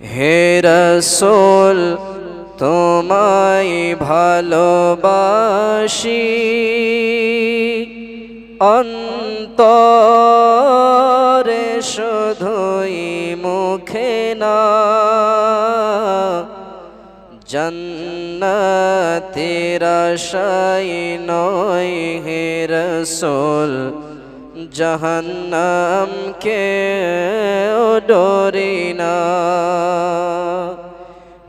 হে রাসূল তোমায় ভালোবাসি অন্তরে শুধুই মুখে না, জান্নাতের আশায় নয় হে রাসূল, জাহান্নামকে ডরি না।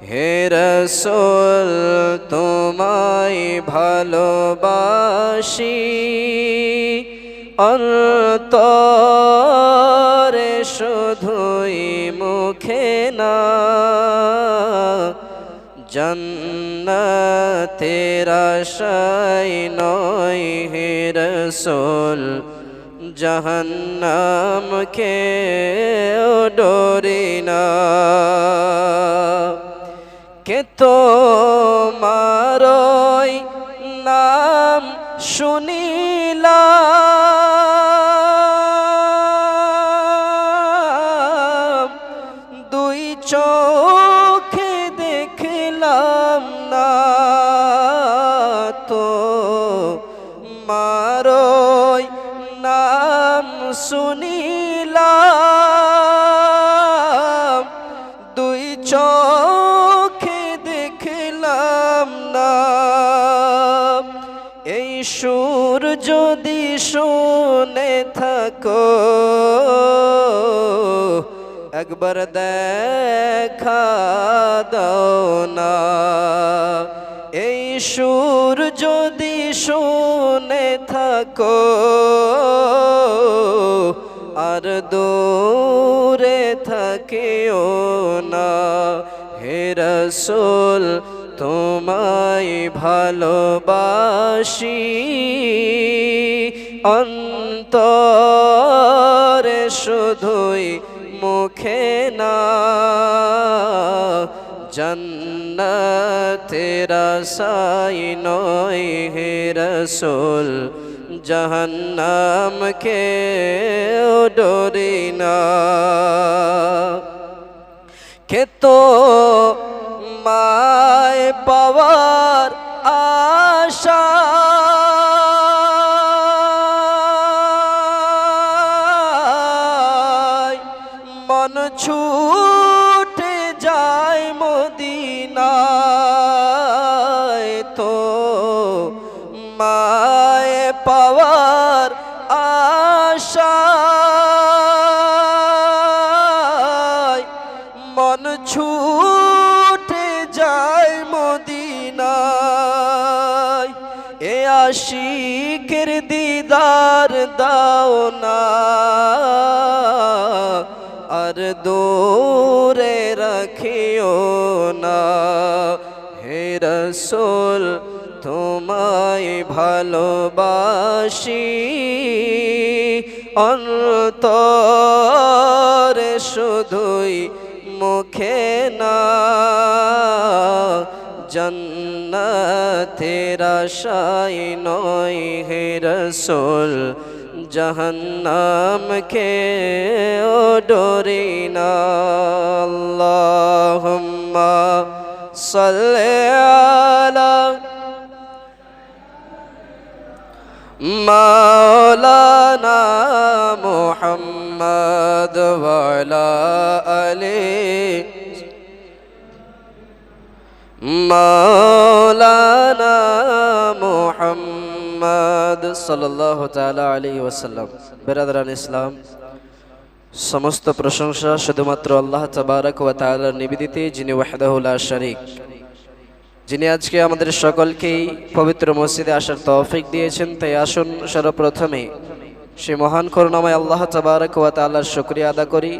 হে রাসূল তোমায় ভালোবাসি অন্তরে শুধুই মুখে না, জান্নাতের আশায় নয় হে রাসূল, জাহান্নামকে ডরি না। কে তোমার নাম শুনিলাম, দুই চোখে দেখলাম না, তো মারই নাম শুনিলাম, দুই চোখে দেখলাম না। এই সুর যদি শুনে থাকো একবার দেখা দাও না। এই সুর যদি শুনে থাকো আর দূরে থাকিও না। হে রাসূল তোমায় ভালোবাসি অন্তরে শুধুই মুখে না, জান্নাতের আশায় নয় হে রাসূল, জাহান্নামকে ডরি না। কে তোমায় পাওয়ার আশায় মন ছুটে যায় মদিনায়, তো মায় পাওয়ার আশায় মন ছুটে যায় মদিনায়। এ আশিকের দিদার দাও না, আর দূরে রাখিও না। হে রাসূল তোমায় ভালোবাসি অন্তরে শুধুই মুখে না, জান্নাতের আশায় নয় হে রাসূল, জাহান্নামকে ডরি না। আল্লাহুম্মা সাল্লি আলা মাওলানা মুহাম্মদ ওয়া আলা আলি মাওলানা মুহাম্মদ সাল্লাল্লাহু তাআলা আলাইহি ওয়াসাল্লাম। বিরাদরান ইসলাম, সমস্ত প্রশংসা শুধুমাত্র আল্লাহ তাবারক ওয়া তাআলার নিবেদিত, যিনি ওয়াহদাহু লা শারীক, যিনি আজকে আমাদের সকলকেই পবিত্র মসজিদে আসার তৌফিক দিয়েছেন। তাই আসুন সর্বপ্রথমে সেই মহান করুণাময় আল্লাহ তাবারক ওয়া তাআলার শুকরিয়া আদা করি।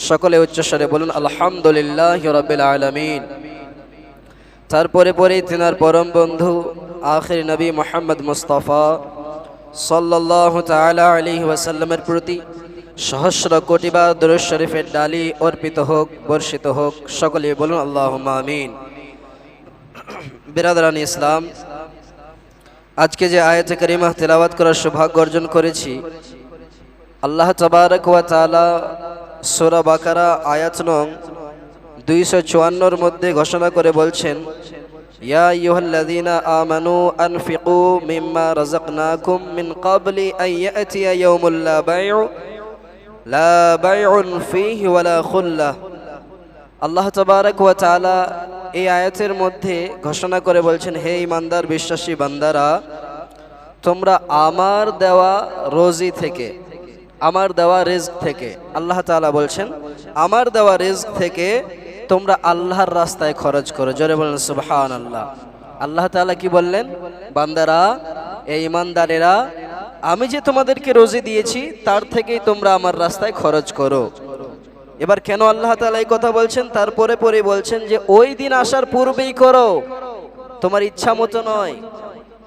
সকলে উচ্চস্বরে বলুন আলহামদুলিল্লাহি রাব্বিল আলামিন। তারপরে তিনার পরম বন্ধু আখির নবী মুহাম্মদ মুস্তাফা সাল্লাল্লাহু তাআলা আলাইহি ওয়াসাল্লামের প্রতি সহস্র কোটিবার দরুদ শরীফের ডালি অর্পিত হোক, বর্ষিত হোক। সকলে বলুন আল্লাহুম্মা আমিন। বিরাদরান ইসলাম, আজকে যে আয়াতে কারিমা তেলাওয়াত করার সৌভাগ্য অর্জন করেছি, আল্লাহ তাবারক ওয়া তাআলা সূরা বাকারা আয়াত নং 254 মধ্যে ঘোষণা করে বলছেন, ইয়া আইয়ুহাল্লাযীনা আমানু আনফিকু মিম্মা রাযাকনাকুম মিন ক্বাবলি আন ইয়াতিয়া ইয়াউমুল লা বাইউন ফীহি ওয়ালা খুল্লাহ। আল্লাহ তাবারক ওয়া তাআলা এই আয়াতের মধ্যে ঘোষণা করে বলছেন, হে ঈমানদার বিশ্বাসী বান্দারা, তোমরা আমার দেওয়া রোজি থেকে, আমার দেওয়া রিজক থেকে, আল্লাহ তাআলা বলছেন আমার দেওয়া রিজক থেকে তোমরা আল্লাহর রাস্তায় খরচ করো। জোরে বলেন সুবহানাল্লাহ। আল্লাহ তাআলা কি বললেন? বান্দারা, এই ঈমানদারেরা, আমি যে তোমাদেরকে রোজি দিয়েছি তার থেকেই তোমরা আমার রাস্তায় খরচ করো। এবার কেন আল্লাহ তাআলা এই কথা বলছেন? তারপরে পরে বলছেন যে ওই দিন আসার পূর্বেই করো, তোমার ইচ্ছা মতো নয়।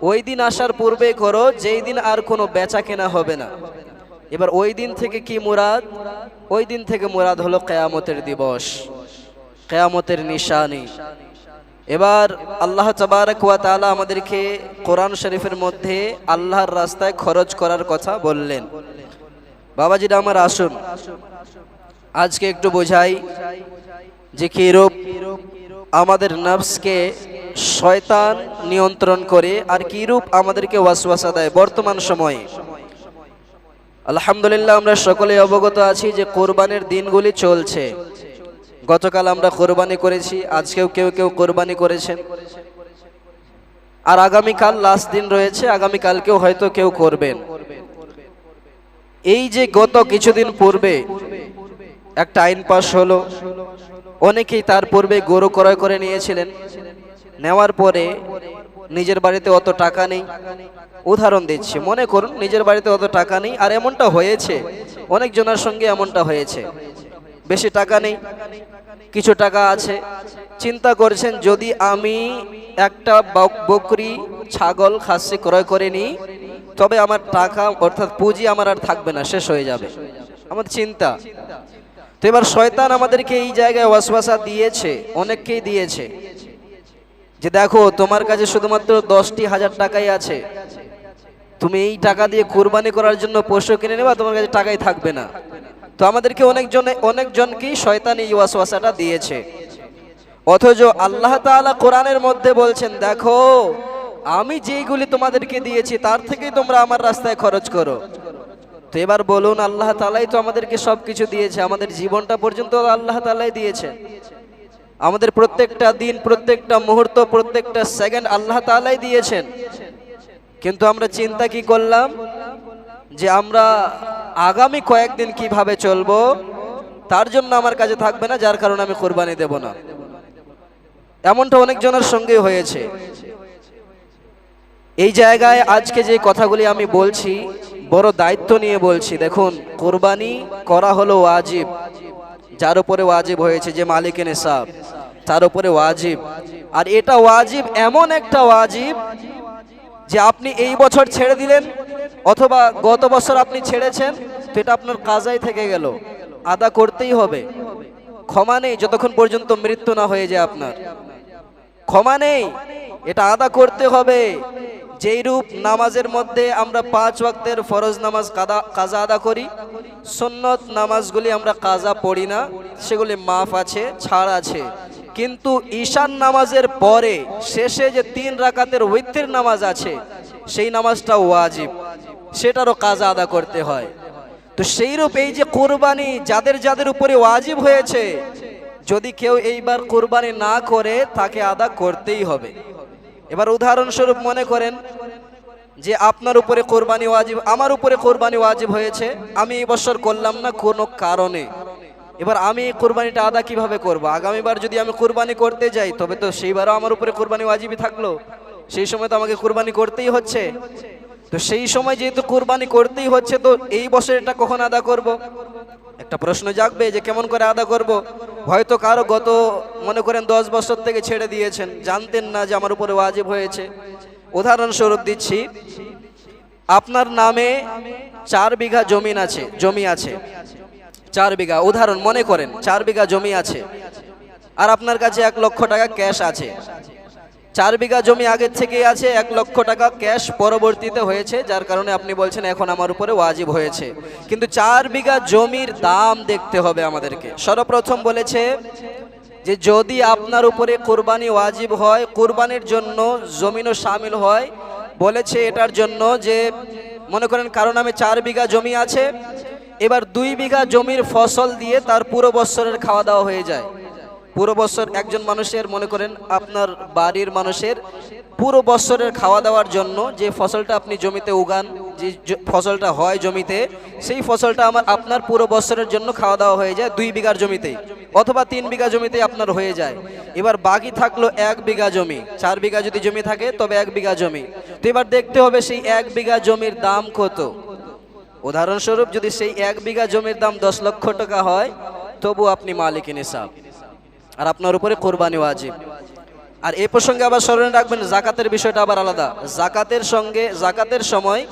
ওই দিন আসার পূর্বেই করো যেই দিন আর কোনো বেচা কেনা হবে না। এবার ওই দিন থেকে কি মুরাদ? ওই দিন থেকে মুরাদ হলো কিয়ামতের দিবস, কিয়ামতের নিশানি। এবার আল্লাহ তাবারক ওয়া তাআলা আমাদেরকে কোরআন শরীফের মধ্যে আল্লাহর রাস্তায় খরচ করার কথা বললেন। বাবাজিরা আমার, আসুন আজকে একটু বোঝাই যে কিরূপ আমাদের নফসকে শয়তান নিয়ন্ত্রণ করে আর কিরূপ আমাদেরকে ওয়াসওয়াসা দেয় বর্তমান সময়ে। আলহামদুলিল্লাহ, আমরা সকলে অবগত আছি যে কোরবানির দিনগুলি চলছে। গতকাল আমরা কোরবানি করেছি, আজকেও কেউ কেউ কোরবানি করেছেন, আর আগামীকাল লাস্ট দিন রয়েছে, আগামীকালকেও হয়তো কেউ করবেন। এই যে গত কিছুদিন পূর্বে একটা আইন পাশ হলো, অনেকেই তার পূর্বে গরু ক্রয় করে নিয়েছিলেন, নেওয়ার পরে নিজের বাড়িতে অত টাকা নেই। উদাহরণ দিচ্ছি, মনে করুন নিজের বাড়িতে অত টাকা নেই, আর এমনটা হয়েছে অনেক জনের সঙ্গে, এমনটা হয়েছে বেশি টাকা নেই, কিছু টাকা আছে। চিন্তা করছেন যদি আমি একটা বকরি, ছাগল, খাসি ক্রয় করে নিই তবে আমার টাকা অর্থাৎ পুঁজি আমার আর থাকবে না, শেষ হয়ে যাবে, আমার চিন্তা। তো এবার শয়তান আমাদেরকে এই জায়গায় ওয়াসওয়াসা দিয়েছে, অনেককেই দিয়েছে যে দেখো তোমার কাছে শুধুমাত্র 10,000 টাকাই আছে, তুমি এই টাকা দিয়ে কুরবানি করার জন্য পশু কিনে নেবা, তোমার কাছে টাকাই থাকবে না। তো আমাদেরকে অনেকজনকেই শয়তান এই ওয়াসওয়াসাটা দিয়েছে। অথচ আল্লাহ তাআলা কোরআনের মধ্যে বলছেন, দেখো আমি যেইগুলি তোমাদেরকে দিয়েছি তার থেকেই তোমরা আমার রাস্তায় খরচ করো। তো এবার বলুন, আল্লাহ তাআলাই তো আমাদেরকে সবকিছু দিয়েছে, আমাদের জীবনটা পর্যন্ত আল্লাহ তাআলাই দিয়েছে, আমাদের প্রত্যেকটা দিন, প্রত্যেকটা মুহূর্ত, প্রত্যেকটা সেকেন্ড আল্লাহ তাআলাই দিয়েছেন। কিন্তু আমরা চিন্তা কি করলাম যে আমরা আগামী কয়েকদিন কিভাবে চলবো তার জন্য আমার কাছে থাকবে না, যার কারণে আমি কোরবানি দেব না। এমনটা অনেকজনের সঙ্গে হয়েছে। এই জায়গায় আজকে যে কথাগুলি আমি বলছি বড় দায়িত্ব নিয়ে বলছি। দেখুন, কোরবানি করা হলো ওয়াজিব, যার উপরে ওয়াজিব হয়েছে, যে মালিকে নিসাব তার উপরে ওয়াজিব। আর এটা ওয়াজিব, এমন একটা ওয়াজিব যে আপনি এই বছর ছেড়ে দিলেন অথবা গত বছর আপনি ছেড়েছেন, তো এটা আপনার কাজাই থেকে গেল, আদা করতেই হবে। ক্ষমা নেই যতক্ষণ পর্যন্ত মৃত্যু না হয়ে যায়, আপনার ক্ষমা নেই, এটা আদা করতে হবে। যেই রূপ নামাজের মধ্যে আমরা 5 ওয়াক্তের ফরজ নামাজ কাজা আদা করি, সুন্নত নামাজগুলি আমরা কাজা পড়ি না, সেগুলি মাফ আছে, ছাড় আছে। কিন্তু ঈশান নামাজের পরে শেষে যে 3 রাকাতের উইত্রের নামাজ আছে, সেই নামাজটা ওয়াজিব, সেটারও কাজা আদা করতে হয়। তো সেই রূপ এই যে কুরবানি যাদের যাদের উপরে ওয়াজিব হয়েছে, যদি কেউ এইবার কুরবানি না করে তাকে আদা করতেই হবে। এবার উদাহরণস্বরূপ মনে করেন যে আপনার উপরে কোরবানি ওয়াজিব, আমার উপরে কোরবানি ওয়াজিব হয়েছে, আমি এই বছর করলাম না কোনো কারণে। এবার আমি কোরবানিটা আদা কিভাবে করব? আগামীবার যদি আমি কোরবানি করতে যাই তবে তো সেইবারও আমার উপরে কোরবানি ওয়াজিবই থাকলো, সেই সময় তো আমাকে কোরবানি করতেই হচ্ছে। তো সেই সময় যেহেতু কোরবানি করতেই হচ্ছে, তো এই বছর এটা কখন আদা করব? একটা প্রশ্ন জাগবে যে কেমন করে আদা করব। হয়তো কারো গত মনে করেন 10 বছর থেকে ছেড়ে দিয়েছেন, জানতেন না যে আমার উপরে ওয়াজিব হয়েছে। উদাহরণস্বরূপ দিচ্ছি, আপনার নামে 4 বিঘা জমি আছে 4 বিঘা, উদাহরণ মনে করেন 4 বিঘা জমি আছে, আর আপনার কাছে 1 লক্ষ টাকা ক্যাশ আছে। 4 বিঘা জমি আগের থেকেই আছে, 1 লক্ষ টাকা ক্যাশ পরবর্তীতে হয়েছে, যার কারণে আপনি বলছেন এখন আমার উপরে ওয়াজিব হয়েছে। কিন্তু 4 বিঘা জমির দাম দেখতে হবে আমাদেরকে। সর্বপ্রথম বলেছে যে যদি আপনার উপরে কুরবানি ওয়াজিব হয়, কুরবানির জন্য জমিনও শামিল হয়। বলেছে এটার জন্য যে মনে করেন কারো নামে 4 বিঘা জমি আছে, এবার 2 বিঘা জমির ফসল দিয়ে তার পুরো বছরের খাওয়া দাওয়া হয়ে যায়। পুরো বছর একজন মানুষের মনে করেন আপনার বাড়ির মানুষের পুরো বছরের খাওয়া দাওয়ার জন্য যে ফসলটা আপনি জমিতে উগান, যে ফসলটা হয় জমিতে, সেই ফসলটা আপনার পুরো বছরের জন্য খাওয়া দাওয়া হয়ে যায় 2 বিঘার জমিতে, অথবা 3 বিঘা জমিতে আপনার হয়ে যায়। এবার বাকি থাকলো 1 বিঘা জমি। 4 বিঘা যদি জমি থাকে তবে 1 বিঘা জমি। তো এবার দেখতে হবে সেই 1 বিঘা জমির দাম কত। উদাহরণস্বরূপ যদি সেই 1 বিঘা জমির দাম 10 লক্ষ টাকা হয়, তবু আপনি মালিক নিসাব, আর আপনার উপরে কোরবানি ওয়াজিব। আর এই প্রসঙ্গে আবার স্মরণে রাখবেন যাকাতের বিষয়টা আবার আলাদা। যাকাতের সময়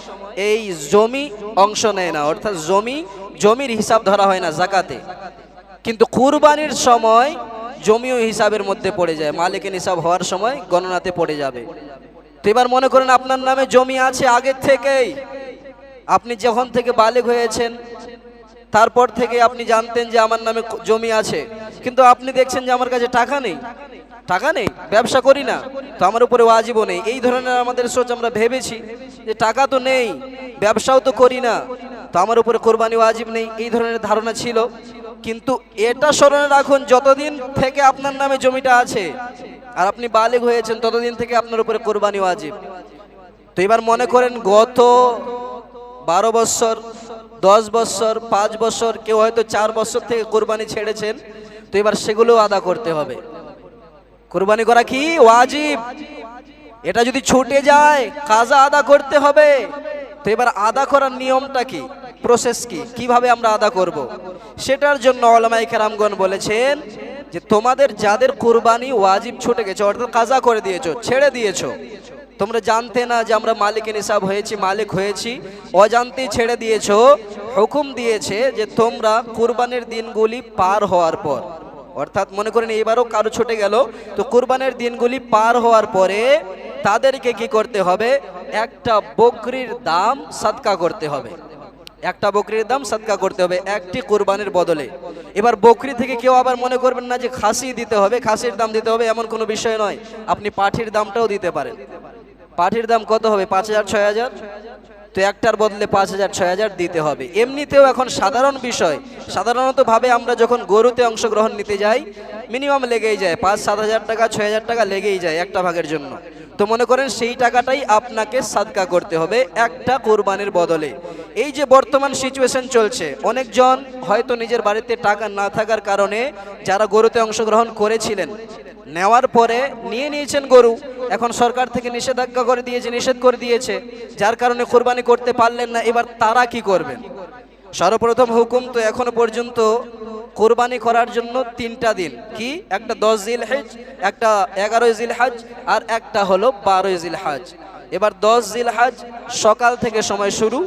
এই জমি অংশ নেয় না, অর্থাৎ জমির হিসাব ধরা হয় না যাকাতে, কিন্তু কুরবানির সময় জমিও হিসাবের মধ্যে পড়ে যায়, মালিকের হিসাব হওয়ার সময় গণনাতে পড়ে যাবে। তো এবার মনে করেন আপনার নামে জমি আছে আগের থেকেই, আপনি যখন থেকে বালেগ হয়েছেন তারপর থেকে আপনি জানতেন যে আমার নামে জমি আছে, কিন্তু আপনি দেখছেন যে আমার কাছে টাকা নেই, ব্যবসা করি না, তো আমার উপরে ওয়াজিবও নেই। এই ধরনের আমাদের সোচ, আমরা ভেবেছি যে টাকা তো নেই, ব্যবসাও তো করি না, তো আমার উপরে কোরবানি ওয়াজিব নেই, এই ধরনের ধারণা ছিল। কিন্তু এটা স্মরণে রাখুন, যতদিন থেকে আপনার নামে জমিটা আছে আর আপনি বালেগ হয়েছেন ততদিন থেকে আপনার উপরে কোরবানি ওয়াজিব। তো এবার মনে করেন গত 12 বছর, 10 বছর, 5 বছর, কেউ হয়তো 4 বছর থেকে কোরবানি ছেড়েছেন, তো এবার সেগুলো আদা করতে হবে। কোরবানি করা কি ওয়াজিব, এটা যদি ছুটে যায় কাজা আদা করতে হবে। তো এবার আদা করার নিয়মটা কি, প্রসেস কি, কিভাবে আমরা আদা করব, সেটার জন্য উলামায়ে কেরামগণ বলেছেন যে তোমাদের যাদের কোরবানি ওয়াজিব ছুটে গেছে, অর্থাৎ কাজা করে দিয়েছো, ছেড়ে দিয়েছো, তোমরা জানতে না যে আমরা মালিক নিসাব হয়েছি, মালিক হয়েছি, অজান্তেই ছেড়ে দিয়েছো, হুকুম দিয়েছে যে তোমরা কুরবানির দিনগুলি পার হওয়ার পর, অর্থাৎ মনে করেন এবারও কারো ছুটে গেল, তো কুরবানির দিনগুলি পার হওয়ার পরে তাদেরকে কি করতে হবে, একটা বকরির দাম সাদকা করতে হবে, একটা বকরির দাম সাদকা করতে হবে একটি কুরবানির বদলে। এবার বকরি থেকে কেউ আবার মনে করবেন না যে খাসি দিতে হবে, খাসির দাম দিতে হবে, এমন কোনো বিষয় নয়, আপনি পাঠির দামটাও দিতে পারেন। পাঠির দাম কত হবে, 5000 6000, তো একটার বদলে 5000 6000 দিতে হবে। এমনিতেও এখন সাধারণ বিষয়, সাধারণত ভাবে আমরা যখন গরুতে অংশগ্রহণ নিতে যাই মিনিমাম লেগেই যায় 5-7 হাজার টাকা, 6 হাজার টাকা লেগেই যায় একটা ভাগের জন্য। তো মনে করেন সেই টাকাটাই আপনাকে সাদকা করতে হবে একটা কোরবানির বদলে। এই যে বর্তমান সিচুয়েশন চলছে, অনেকজন হয়তো নিজের বাড়িতে টাকা না থাকার কারণে যারা গরুতে অংশগ্রহণ করেছিলেন, নেওয়ার পরে নিয়েছেন গরু, এখন সরকার থেকে নিষেধাজ্ঞা করে দিয়েছে, নিষেধ করে দিয়েছে, যার কারণে কোরবানি করতে পারলেন না। এবার তারা কি করবেন? সর্বপ্রথম হুকুম তো এখনো পর্যন্ত কোরবানি করার জন্য 3টা দিন, কি, একটা 10 জিলহজ, একটা 11 জিলহজ, আর একটা হলো 12 জিলহজ। এবার 10 জিলহজ সকাল থেকে সময় শুরু,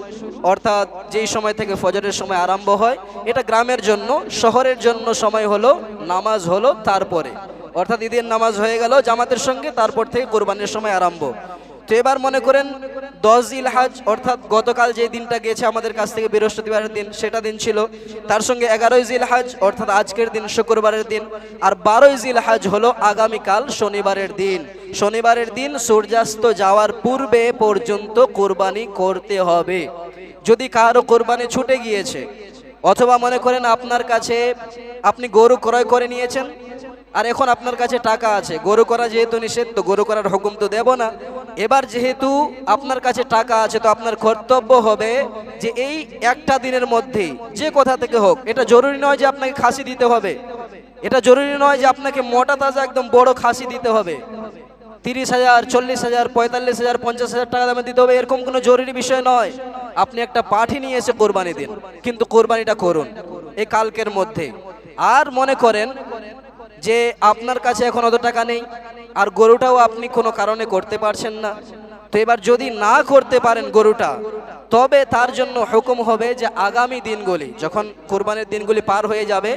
অর্থাৎ যেই সময় থেকে ফজরের সময় আরম্ভ হয়, এটা গ্রামের জন্য। শহরের জন্য সময় হলো নামাজ হলো তারপরে, অর্থাৎ ঈদের নামাজ হয়ে গেল জামাতের সঙ্গে, তারপর থেকে কোরবানির সময় আরম্ভ। তো এবার মনে করেন 10 জিলহজ, অর্থাৎ গতকাল যে দিনটা গেছে আমাদের কাছ থেকে বৃহস্পতিবারের দিন, সেটা দিন ছিল, তার সঙ্গে 11 জিলহজ অর্থাৎ আজকের দিন শুক্রবারের দিন, আর 12 জিলহজ হলো আগামীকাল শনিবারের দিন। শনিবারের দিন সূর্যাস্ত যাওয়ার পূর্বে পর্যন্ত কোরবানি করতে হবে। যদি কারো কোরবানি ছুটে গিয়েছে, অথবা মনে করেন আপনার কাছে আপনি গরু ক্রয় করে নিয়েছেন, আর এখন আপনার কাছে টাকা আছে, গরু করা যেহেতু নিষেধ, তো গরু করার হুকুম তো দেব না। এবার যেহেতু আপনার কাছে টাকা আছে, তো আপনার কর্তব্য হবে যে এই একটা দিনের মধ্যেই যে কোথা থেকে হোক, এটা জরুরি নয় যে আপনাকে খাসি দিতে হবে, এটা জরুরি নয় যে আপনাকে মোটা তাজা একদম বড় খাসি দিতে হবে, 30,000 40,000 45,000 50,000 টাকা দামে দিতে হবে, এরকম কোনো জরুরি বিষয় নয়। আপনি একটা পাঠি নিয়ে এসে কোরবানি দিন, কিন্তু কোরবানিটা করুন এই কালকের মধ্যে। আর মনে করেন যে আপনার কাছে এখন অত টাকা নেই, আর গরুটাও আপনি কোনো কারণে করতে পারছেন না, তো এবার যদি না করতে পারেন গরুটা, তবে তার জন্য হুকুম হবে যে আগামী দিনগুলি, যখন কোরবানির দিনগুলি পার হয়ে যাবে,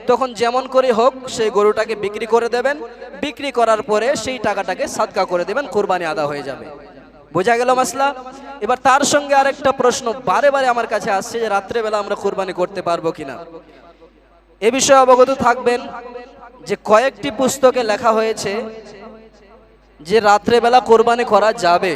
তখন যেমন করে হোক সেই গরুটাকে বিক্রি করে দেবেন, বিক্রি করার পরে সেই টাকাটাকে সাদকা করে দেবেন, কোরবানি আদা হয়ে যাবে। বোঝা গেল মাসলা? এবার তার সঙ্গে আরেকটা প্রশ্ন বারে বারে আমার কাছে আসছে যে রাত্রেবেলা আমরা কোরবানি করতে পারবো কিনা। এ বিষয়ে অবগত থাকবেন যে কয়েকটি পুস্তকে লেখা হয়েছে যে রাত্রেবেলা কোরবানি করা যাবে,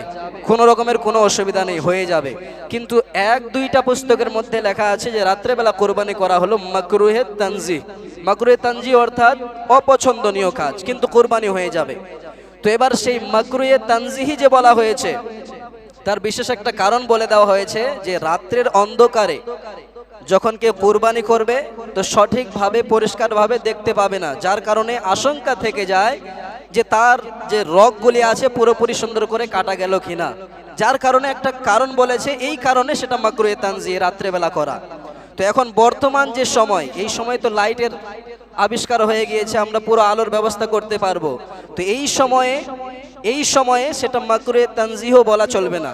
কোনো রকমের কোনো অসুবিধা নেই, হয়ে যাবে। কিন্তু এক দুইটা পুস্তকের মধ্যে লেখা আছে যে রাত্রেবেলা কোরবানি করা হলো মাকরুহে তানজিহ। মাকরুহে তানজিহ অর্থাৎ অপছন্দনীয় কাজ, কিন্তু কোরবানি হয়ে যাবে। তো এবার সেই মাকরুহে তানজিহি যে বলা হয়েছে তার বিশেষ একটা কারণ বলে দেওয়া হয়েছে যে রাত্রের অন্ধকারে যখন কেউ কোরবানি করবে তো সঠিকভাবে পরিষ্কারভাবে দেখতে পাবে না, যার কারণে আশঙ্কা থেকে যায় যে তার যে রগগুলি আছে পুরোপুরি সুন্দর করে কাটা গেল কিনা, যার কারণে একটা কারণ বলেছে, এই কারণে সেটা মাকরুহে তানজিহ রাত্রেবেলা করা। তো এখন বর্তমান যে সময়, এই সময় তো লাইটের আবিষ্কার হয়ে গিয়েছে, আমরা পুরো আলোর ব্যবস্থা করতে পারবো। তো এই সময়ে সেটা মাকরুহে তানজিহ বলা চলবে না,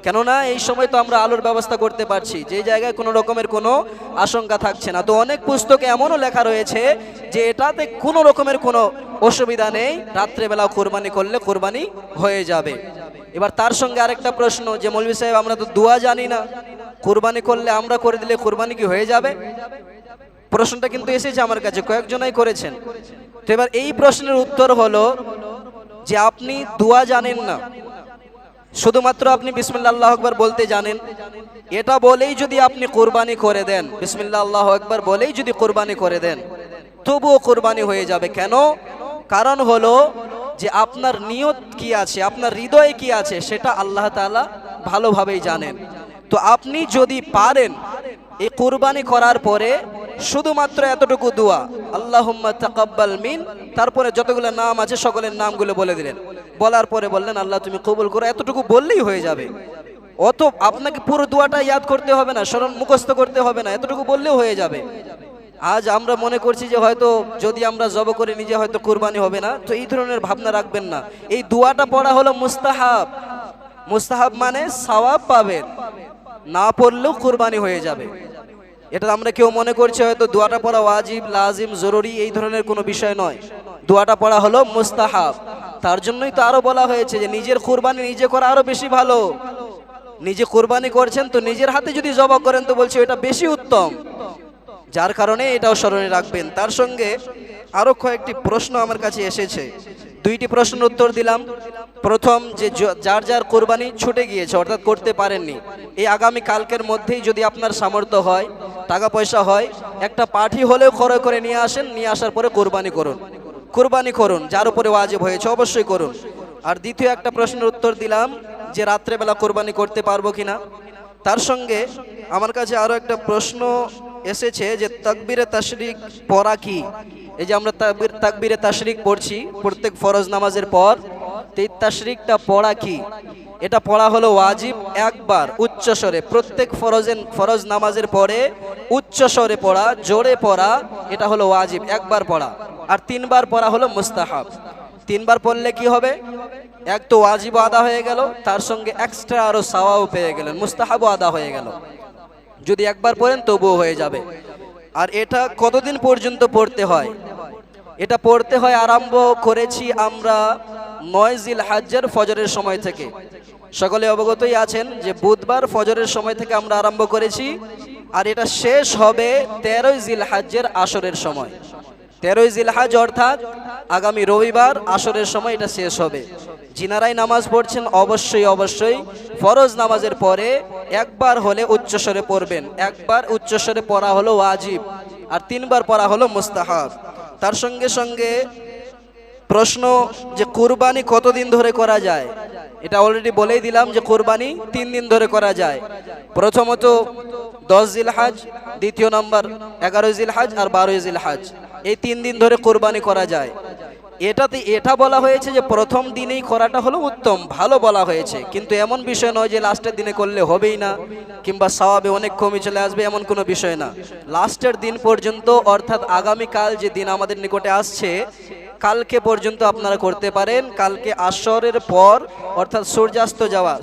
কেননা এই সময় তো আমরা আলোর ব্যবস্থা করতে পারছি, যে জায়গায় কোনো রকমের কোনো আশঙ্কা থাকছে না। তো অনেক পুস্তকে এমনও লেখা রয়েছে যে এটাতে কোনো রকমের কোনো অসুবিধা নেই, রাত্রেবেলা কোরবানি করলে কোরবানি হয়ে যাবে। এবার তার সঙ্গে আরেকটা প্রশ্ন যে মৌলভী সাহেব আমরা তো দোয়া জানি না, কোরবানি করলে আমরা করে দিলে কোরবানি কি হয়ে যাবে? প্রশ্নটা কিন্তু এসেছে আমার কাছে, কয়েকজনাই করেছেন। তো এবার এই প্রশ্নের উত্তর হলো যে আপনি দোয়া জানেন না, শুধুমাত্র আপনি বিসমিল্লাহ আল্লাহু আকবার বলতে জানেন, এটা বলেই যদি আপনি কোরবানি করে দেন, বিসমিল্লাহ আল্লাহু আকবার বলেই যদি কোরবানি করে দেন, তবুও কোরবানি হয়ে যাবে। কেন? কারণ হলো যে আপনার নিয়ত কি আছে, আপনার হৃদয়ে কি আছে, সেটা আল্লাহ তাআলা ভালোভাবেই জানেন। তো আপনি যদি পারেন এই কোরবানি করার পরে শুধুমাত্র এতটুকু দোয়া, আল্লাহুম্মা তাকাব্বাল মিন, তারপরে যতগুলো নাম আছে সকলের নামগুলো বলে দিলেন, বলার পরে বললেন আল্লাহ তুমি কবুল করো, এতটুকু বললেই হয়ে যাবে। অত আপনাকে পুরো দোয়াটা ইয়াদ করতে হবে না, স্মরণ মুখস্থ করতে হবে না, এতটুকু বললেও হয়ে যাবে। আজ আমরা মনে করছি যে হয়তো যদি আমরা জব করে নিজে হয়তো কুরবানি হবে না, তো এই ধরনের ভাবনা রাখবেন না। এই দোয়াটা পড়া হলো মুস্তাহাব, মুস্তাহাব মানে সওয়াব পাবেন, না পড়লেও কুরবানি হয়ে যাবে। এটা আমরা কেউ মনে করছি হয়তো দোয়াটা পড়া ওয়াজিব, লাজিম, জরুরি, এই ধরনের কোনো বিষয় নয়। দোয়াটা পড়া হলো মুস্তাহাব। তার জন্যই তো আরো বলা হয়েছে যে নিজের কুরবানি নিজে করা আরো বেশি ভালো। নিজে কুরবানি করছেন তো নিজের হাতে যদি জবাব করেন তো বলছে এটা বেশি উত্তম, যার কারণে এটাও স্মরণে রাখবেন। তার সঙ্গে আরো কয়েকটি প্রশ্ন আমার কাছে এসেছে, দুইটি প্রশ্নের উত্তর দিলাম। প্রথম যে যার যার কোরবানি ছুটে গিয়েছে অর্থাৎ করতে পারেননি, এই আগামী কালকের মধ্যেই যদি আপনার সামর্থ্য হয়, টাকা পয়সা হয়, একটা পাঠি হলেও ক্রয় করে নিয়ে আসেন, নিয়ে আসার পরে কোরবানি করুন, কোরবানি করুন, যার উপরে ওয়াজিব হয়েছে অবশ্যই করুন। আর দ্বিতীয় একটা প্রশ্নের উত্তর দিলাম যে রাত্রেবেলা কোরবানি করতে পারবো কিনা। তার সঙ্গে আমার কাছে আরো একটা প্রশ্ন এসেছে যে তাকবীরে তাশরিক পড়া কি? এই যে আমরা তাকবীরে তাশরিক পড়ছি প্রত্যেক ফরজ নামাজের পর, এই তাশরিকটা পড়া কি? এটা পড়া হলো ওয়াজিব, একবার উচ্চ স্বরে, প্রত্যেক ফরজ নামাজের পরে উচ্চ স্বরে পড়া, জোরে পড়া, এটা হলো ওয়াজিব, একবার পড়া। আর তিনবার পড়া হলো মুস্তাহাব। তিনবার পড়লে কি হবে? এক তো ওয়াজিব আদা হয়ে গেল, তার সঙ্গে এক্সট্রা আরো সওয়াবও পেয়ে গেলেন, মুস্তাহাবও আদা হয়ে গেল। যদি একবার পড়েন তবুও হয়ে যাবে। আর এটা কতদিন পর্যন্ত পড়তে হয়? এটা পড়তে হয়, আরম্ভ করেছি আমরা 9 জিলহজ্জের ফজরের সময় থেকে। সকলে অবগতই আছেন যে বুধবার ফজরের সময় থেকে আমরা আরম্ভ করেছি, আর এটা শেষ হবে 13 জিলহজ্জের আসরের সময়। 13 জিলহজ অর্থাৎ আগামী রবিবার আসরের সময় এটা শেষ হবে। যিনারাই নামাজ পড়ছেন অবশ্যই অবশ্যই ফরজ নামাজের পরে একবার হলে উচ্চস্বরে পড়বেন। একবার উচ্চস্বরে পড়া হলো ওয়াজিব, আর তিনবার পড়া হলো মুস্তাহাব। তার সঙ্গে সঙ্গে প্রশ্ন যে কুরবানি কতদিন ধরে করা যায়? এটা অলরেডি বলেই দিলাম যে কুরবানি 3 দিন ধরে করা যায়। প্রথমত 10 জিলহজ, দ্বিতীয় নম্বর 11 জিলহজ, আর 12 জিলহজ, এই 3 দিন ধরে কুরবানি করা যায়। এটা বলা হয়েছে যে প্রথম দিনেই করাটা হলো উত্তম, ভালো বলা হয়েছে, কিন্তু এমন বিষয় নয় যে লাস্টের দিনে করলে হবেই না কিংবা সওয়াবে অনেক কমে চলে আসবে, এমন কোনো বিষয় না। লাস্টের দিন পর্যন্ত অর্থাৎ আগামীকাল যে দিন আমাদের নিকটে আসছে, কালকে পর্যন্ত আপনারা করতে পারেন। কালকে আসরের পর অর্থাৎ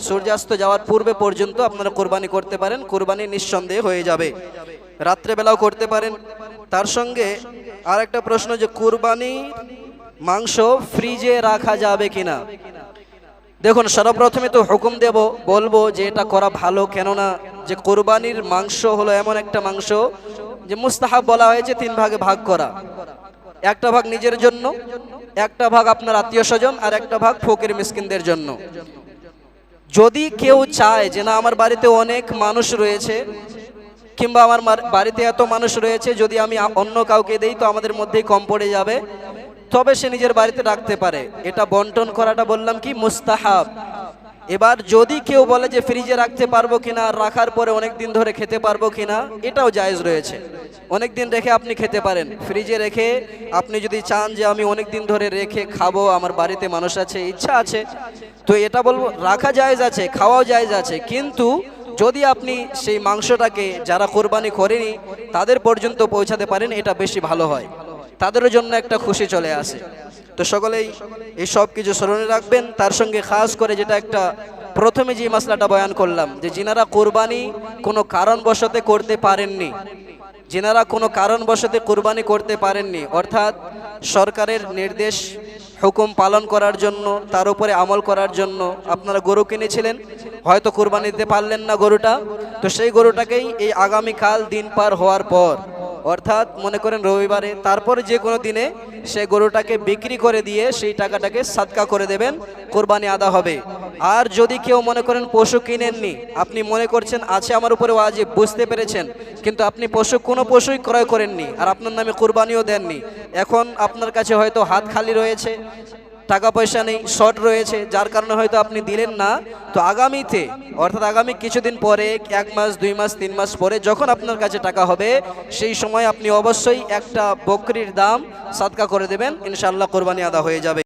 সূর্যাস্ত যাওয়ার পূর্বে পর্যন্ত আপনারা কোরবানি করতে পারেন, কোরবানি নিঃসন্দেহে হয়ে যাবে। রাত্রেবেলাও করতে পারেন। তার সঙ্গে আর একটা প্রশ্ন যে কোরবানি মাংস ফ্রিজে রাখা যাবে কিনা? দেখুন, সর্বপ্রথমে তো হুকুম বলবো যে এটা করা ভালো, কেননা যে কোরবানির মাংস হলো এমন একটা মাংস যে মুস্তাহাব বলা হয়েছে 3 ভাগে ভাগ করা। একটা ভাগ নিজের জন্য, একটা ভাগ আপনার আত্মীয় স্বজন, আর একটা ভাগ ফকির মিসকিনদের জন্য। যদি কেউ চায় যে না আমার বাড়িতে অনেক মানুষ রয়েছে, কিংবা আমার বাড়িতে এত মানুষ রয়েছে, যদি আমি অন্য কাউকে দেই তো আমাদের মধ্যেই কম পড়ে যাবে, তবে সে নিজের বাড়িতে রাখতে পারে। এটা বন্টন করাটা বললাম কি মুস্তাহাব। এবার যদি কেউ বলে যে ফ্রিজে রাখতে পারবো কিনা, রাখার পরে অনেক দিন ধরে খেতে পারবো কিনা, এটাও জায়েজ রয়েছে। অনেক দিন রেখে আপনি খেতে পারেন। ফ্রিজে রেখে আপনি যদি চান যে আমি অনেক দিন ধরে রেখে খাবো, আমার বাড়িতে মানুষ আছে, ইচ্ছা আছে, তো এটা বলবো রাখা জায়েজ আছে, খাওয়াও জায়েজ আছে। কিন্তু যদি আপনি সেই মাংসটাকে যারা কোরবানি করেনি তাদের পর্যন্ত পৌঁছাতে পারেন, এটা বেশি ভালো হয়, তাদের জন্য একটা খুশি চলে আসে। তো সকলেই এই সব কিছু স্মরণে রাখবেন। তার সঙ্গে খাস করে যেটা একটা প্রথমে যে মাসলাটা বয়ান করলাম, যে যিনারা কোরবানি কোনো কারণবশত করতে পারেননি, যিনারা কোনো কারণবশত কোরবানি করতে পারেননি, অর্থাৎ সরকারের নির্দেশ হুকুম পালন করার জন্য, তার উপরে আমল করার জন্য আপনারা গরু কিনেছিলেন, হয়তো কোরবানি দিতে পারলেন না গরুটা, তো সেই গরুটাকেই এই আগামীকাল দিন পার হওয়ার পর, অর্থাৎ মনে করেন রবিবারে, তারপরে যে কোনো দিনে সে গরুটাকে বিক্রি করে দিয়ে সেই টাকাটাকে সাদকা করে দেবেন, কোরবানি আদা হবে। আর যদি কেউ মনে করেন পশু কিনেননি, আপনি মনে করছেন আছে আমার উপরে ওয়াজিব, বুঝতে পেরেছেন, কিন্তু আপনি কোনো পশুই ক্রয় করেননি আর আপনার নামে কোরবানিও দেননি, এখন আপনার কাছে হয়তো হাত খালি রয়েছে, টাকা পয়সা নেই, শর্ট রয়েছে, যার কারণে হয়তো আপনি দিলেন না, তো আগামীতে অর্থাৎ আগামী কিছুদিন পরে, 1 মাস 2 মাস 3 মাস পরে যখন আপনার কাছে টাকা হবে, সেই সময় আপনি অবশ্যই একটা বকরির দাম সাদকা করে দেবেন, ইনশাআল্লাহ কোরবানি আদা হয়ে যাবে।